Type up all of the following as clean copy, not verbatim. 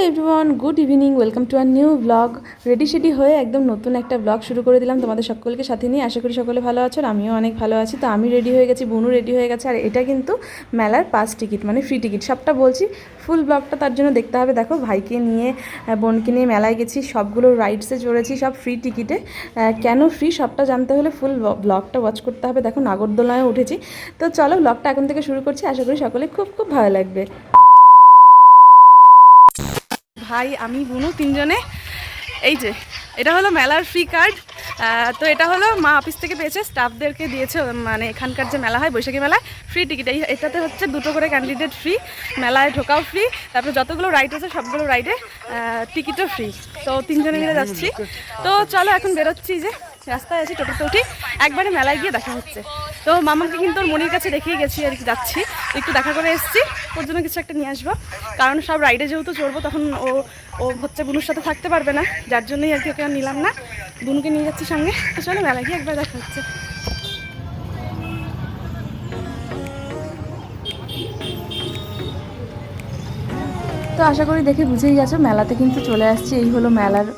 Everyone, good evening, welcome to our new blog. Ready হয়ে একদম নতুন একটা ব্লগ শুরু করে দিলাম তোমাদের সকলকে সাথে নিয়ে। আশা করি সকলে ভালো আছো, আর আমিও অনেক ভালো আছি। তো আমি রেডি হয়ে গেছি, বুনু রেডি হয়ে গেছে, আর এটা কিন্তু মেলার পাস টিকিট, মানে ফ্রি টিকিট। সবটা বলছি, ফুল ব্লগটা তার জন্য দেখতে হবে। দেখো, ভাইকে নিয়ে বোনকে নিয়ে মেলায় গেছি, সবগুলো রাইডসে চড়েছি, সব ফ্রি টিকিটে। কেন ফ্রি সবটা জানতে হলে ফুল ব্লগটা ওয়াচ করতে হবে। দেখো, নাগরদোলায় উঠেছি। তো চলো, ব্লগটা এখন থেকে শুরু করছি। আশা করি সকলে খুব খুব ভালো লাগবে। ভাই, আমি বুনু তিনজনে, এই যে এটা হলো মেলার ফ্রি কার্ড। তো এটা হলো মা অফিস থেকে পেয়েছে, স্টাফদেরকে দিয়েছে। মানে এখানকার যে মেলা হয়, বৈশাখী মেলায় ফ্রি টিকিট। এটাতে হচ্ছে 2টো করে ক্যান্ডিডেট ফ্রি, মেলায় ঢোকাও ফ্রি, তারপরে যতগুলো রাইড আছে সবগুলো রাইডে টিকিটও ফ্রি। তো তিনজনে মিলে যাচ্ছি। তো চলো, এখন বেরোচ্ছি, যে রাস্তায় আছি, টোটোতে উঠি, একবারে মেলায় গিয়ে দেখা হচ্ছে। তো মামাকে কিন্তু ওর মনির কাছে রেখেই গেছি আর কি, যাচ্ছি একটু দেখা করে এসেছি, ওর জন্য কিছু একটা নিয়ে আসবো। কারণ সব রাইডে যেহেতু চড়বো, তখন ও হচ্ছে বুনুর সাথে থাকতে পারবে না, যার জন্যই আর কি ওকে নিলাম না, বুনুকে নিয়ে যাচ্ছি সঙ্গে। তো চলো, মেলায় গিয়ে একবার দেখা হচ্ছে। তো আশা করি দেখে বুঝেই গেছো, মেলাতে কিন্তু চলে আসছি। এই হলো মেলার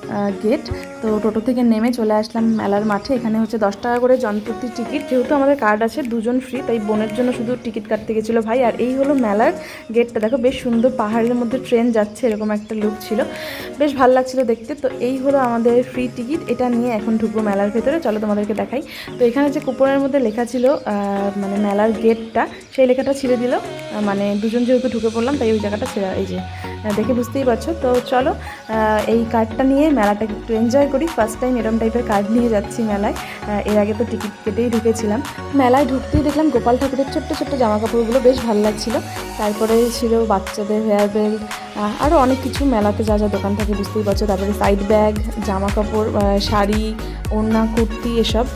গেট। তো টোটো থেকে নেমে চলে আসলাম মেলার মাঠে। এখানে হচ্ছে 10 টাকা করে জনপ্রতি টিকিট। যেহেতু আমাদের কার্ড আছে, 2জন ফ্রি, তাই বোনের জন্য শুধু টিকিট কাটতে গেছিলো ভাই। আর এই হলো মেলার গেটটা, দেখো বেশ সুন্দর, পাহাড়ের মধ্যে ট্রেন যাচ্ছে এরকম একটা লুক ছিল, বেশ ভালো লাগছিল দেখতে। তো এই হলো আমাদের ফ্রি টিকিট, এটা নিয়ে এখন ঢুকবো মেলার ভেতরে। চলো তোমাদেরকে দেখাই। তো এখানে যে কুপনের মধ্যে লেখা ছিল মানে মেলার গেটটা, সেই লেখাটা ছিঁড়ে দিল। মানে 2জন যেহেতু ঢুকে পড়লাম, তাই ওই জায়গাটা ছেড়ে, এই যে দেখে বুঝতেই পারছো। তো চলো, এই কার্ডটা নিয়ে মেলাটাকে একটু এনজয় করি। ফার্স্ট টাইম এরকম টাইপের কার্ড নিয়ে যাচ্ছি মেলায়। এর আগে তো টিকিট কেটেই ঢুকেছিলাম। মেলায় ঢুকতেই দেখলাম গোপাল ঠাকুরের ছোট্ট ছোট্ট জামা কাপড়গুলো বেশ ভালো লাগছিলো। তারপরে ছিল বাচ্চাদের হেয়ার বেল্ট, আরও অনেক কিছু মেলাতে যা যা দোকান থাকে বুঝতেই পারছো। তারপরে সাইড ব্যাগ, জামা কাপড়, শাড়ি, ওড়না, কুর্তি, এসব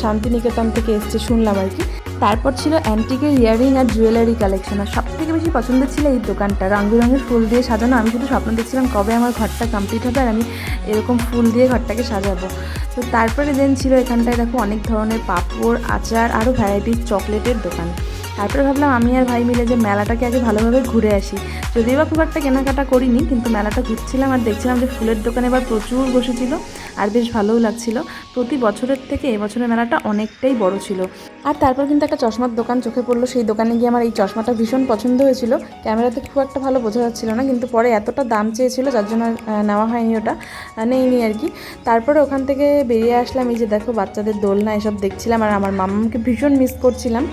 শান্তিনিকেতন থেকে এসছে শুনলাম আর কি। তারপর ছিল অ্যান্টিকের ইয়াররিং আর জুয়েলারি কালেকশন। আর সবথেকে বেশি পছন্দের ছিল এই দোকানটা, রঙ বেরঙের ফুল দিয়ে সাজানো। আমি শুধু স্বপ্ন দেখছিলাম কবে আমার ঘরটা কমপ্লিট হবে আর আমি এরকম ফুল দিয়ে ঘরটাকে সাজাবো। তো তারপরে দেন ছিল এখানটায় দেখো অনেক ধরনের পাঁপড়, আচার, আরও ভ্যারাইটিস চকলেটের দোকান। তারপরে ভাবলাম আমি আর ভাই মিলে যে মেলাটাকে আগে ভালোভাবে ঘুরে আসি। যদিও বা খুব একটা কেনাকাটা করিনি, কিন্তু মেলাটা ঘুরছিলাম আর দেখছিলাম যে ফুলের দোকানে এবার প্রচুর বসেছিল, আর বেশ ভালোও লাগছিল। প্রতি বছরের থেকে এবছরের মেলাটা অনেকটাই বড় ছিল। আর তারপর কিন্তু একটা চশমার দোকান চোখে পড়লো। সেই দোকানে গিয়ে আমার এই চশমাটা ভীষণ পছন্দ হয়েছিল। ক্যামেরাতে খুব একটা ভালো বোঝা যাচ্ছিল না, কিন্তু পরে এতটা দাম চেয়েছিল যার জন্য নেওয়া হয়নি, ওটা নেইনি আর কি। তারপরে ওখান থেকে বেরিয়ে আসলাম। এই যে দেখো বাচ্চাদের দোলনা এসব দেখছিলাম, আর আমার মাম্মাকে ভীষণ মিস করছিলাম।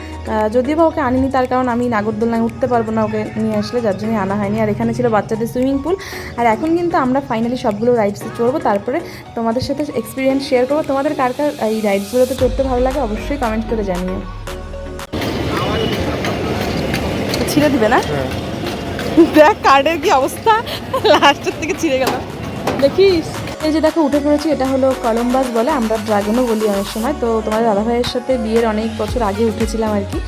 যদিও বা ওকে আনিনি, তার কারণ আমি নাগরদোলনায় উঠতে পারবো না ওকে নিয়ে আসলে, যার জন্যই আনা হয়নি। আর এখানে ছিল বাচ্চাদের সুইমিং পুল। আর এখন কিন্তু আমরা ফাইনালি সবগুলো রাইডসে চড়বো, তারপরে তোমাদের সাথে এক্সপিরিয়েন্স শেয়ার করবো। তোমাদের কার কার এই রাইডসগুলোতে চড়তে ভালো লাগে অবশ্যই কমেন্ট করে জানিও। ছিঁড়ে দিবে না? দেখ কার্ডের কি অবস্থা, লাস্টের থেকে ছিঁড়ে গেল, দেখিস। এই যে দেখো উঠে পড়েছি, এটা হলো কলম্বাস বলে, আমরা ড্রাগনও বলি অনেক সময়। তো তোমাদের দাদা ভাইয়ের সাথে বিয়ের অনেক বছর আগে উঠেছিলাম আর কি।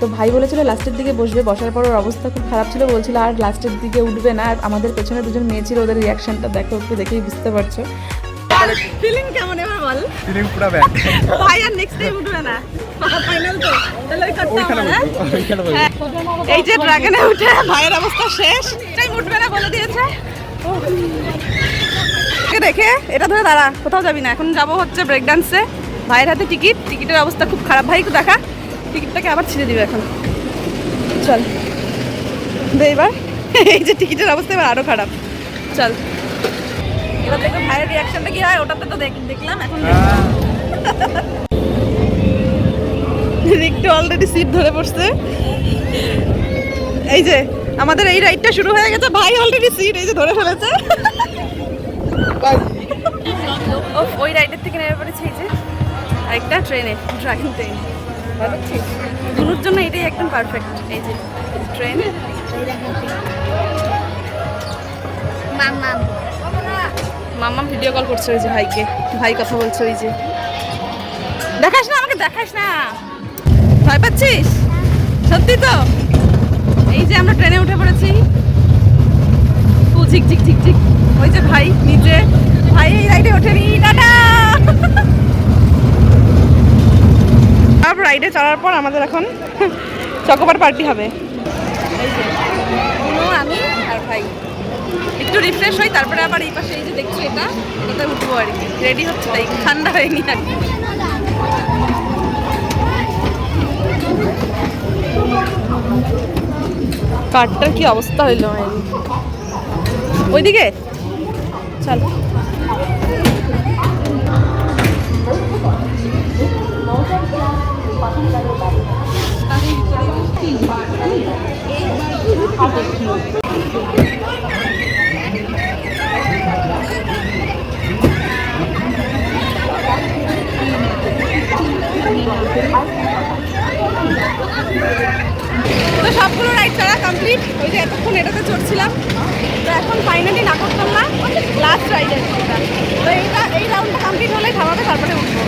তো ভাই বলেছিল লাস্টের দিকে বসবে, বসার পর ওর অবস্থা খুব খারাপ ছিল, বলছিল আর লাস্টের দিকে উঠবে না। আর আমাদের পেছনে 2জন মেয়ে ছিল, ওদের রিয়াকশনটা দেখো, একটু দেখেই বুঝতে পারছো। ফিলিং কেমন এবার বল? ফিলিং পুরো ব্যাড। ভাই আর নেক্সট টাইম উঠবে না, ফাইনাল তো, তাহলে ওইখানে এই যে ড্রাগনে উঠে ভাইয়ের অবস্থা শেষ, টাইম উঠবে না বলে দিয়েছে। দেখে এটা ধরে দাঁড়া, কোথাও যাবি না, এখন যাবো হচ্ছে ব্রেক ডান্সে। ভাইয়ের হাতে টিকিটের অবস্থা খুব খারাপ, ভাই একটু দেখা, টিকিটটাকে আবার ছিঁড়ে দিবে এখন। চল দে এবার, এই যে টিকিটের অবস্থা এবার আরো খারাপ। চল এবার দেখো ভাইয়ের রিয়াকশনটা কি হয়, ওটাতে তো দেখলাম, এখন একটু অলরেডি সিট ধরে পড়ছে। এই যে আমাদের এই রাইডটা শুরু হয়ে গেছে, ভাই অলরেডি সিট এই যে ধরে ফেলেছে। ওই রাইডের থেকে নেমে পড়েছে এই যে আরেকটা ট্রেনে, ড্রাগন ট্রেন। দুনুর জন্য এটাই একদম পারফেক্ট। এই যে ট্রেন, মাম্মা ভিডিও কল করছে ওই যে ভাইকে, ভাই কথা বলছে। ওই যে দেখাস না আমাকে, দেখাস না, ভয় পাচ্ছিস সত্যি তো? এই যে আমরা ট্রেনে উঠে পড়েছি, ঝিক ঝিক ঝিক ঝিক। ওই যে ভাই নিচে, ভাই এই রাইডে ওঠেনি, টাটা। সব রাইডে চড়ার পর আমাদের এখন চকোবার পার্টি হবে। এই যে আমি আর ভাই একটু রিফ্রেশ হই, তারপরে আবার এই পাশে এই যে দেখছো এটাতে উঠবো আর কি। রেডি হচ্ছে, তাই ঠান্ডা হয়নি আর কি। কাঠটার কি অবস্থা হইলো ওইদিকে চল। তো সবগুলো রাইড চড়া কমপ্লিট। ওই যে এতক্ষণ এটাতে চড়ছিলাম, তো এখন ফাইনালি নাগরদোলনা লাস্ট রাইড আছে এটা। তো এই রাউন্ডটা কমপ্লিট হলে খাওয়াবে, তারপরে উঠবো।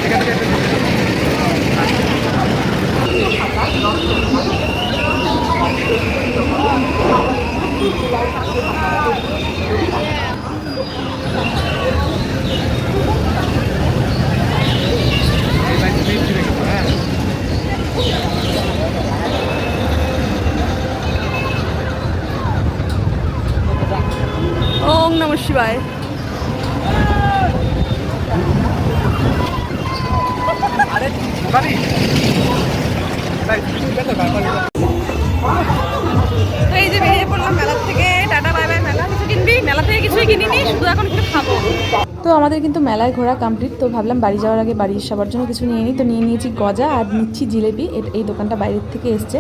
ওম নমঃ শিবায়। এই যে বেরিয়ে পড়লাম মেলার থেকে। Tata bye bye. মেলা কিছু কিনবি? মেলা থেকে কিছুই কিনিনি, শুধু এখন একটু খাবো। তো আমাদের কিন্তু মেলায় ঘোরা কমপ্লিট। তো ভাবলাম বাড়ি যাওয়ার আগে বাড়ির সবার জন্য কিছু নিয়ে নিই। তো নিয়ে নিয়েছি গজা আর নিচ্ছি জিলেপি। এই দোকানটা বাইরের থেকে এসছে,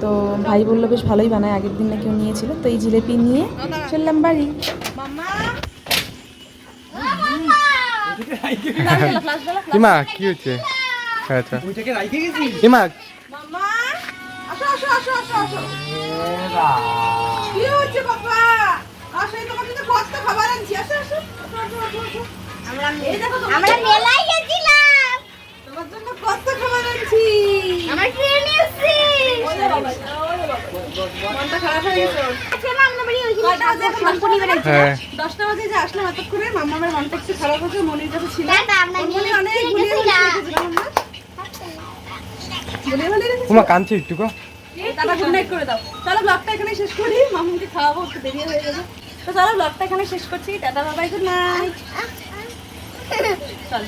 তো ভাই বললো বেশ ভালোই বানায়, আগের দিন না কেউ নিয়েছিল। তো এই জিলেপি নিয়ে চললাম বাড়ি। ইমা কি হচ্ছে? আচ্ছা ইমা আসো আসো আসো আসো আসো। কি হচ্ছে বাবা? আসো, এই তোমার জন্য কত খাবার আনছি। আসো আসো আসো আসো আসো। আমরা মেলায় গেছিলাম, তোমার জন্য কত খাবার আনছি। আমার ট্রেন এসেছে। ওরে বাবা, ওরে বাবা, মনটা খারাপ হয়ে গেছে। কেন আমরা বাড়ি ওইখানে কয়টা বাজে? শান্তনি বেড়ে 10টা বাজে যে আসলাম এতক্ষণে। মাম্মামের মনটা একটু খারাপ হয়েছে, মনির কাছে ছিল। আমরা নিয়ে অনেক ঘুরিয়ে গেছিলাম আমরা। উমা কাঁদছে একটু গো। দাদা গুড নাইট করে দাও। চলো ব্লগটা এখানে শেষ করি, মামুকে খাওয়াবো, একটু দেরি হয়ে যাবে। তো চলো ব্লগটা এখানে শেষ করছি। Tata bye bye, good night. চল।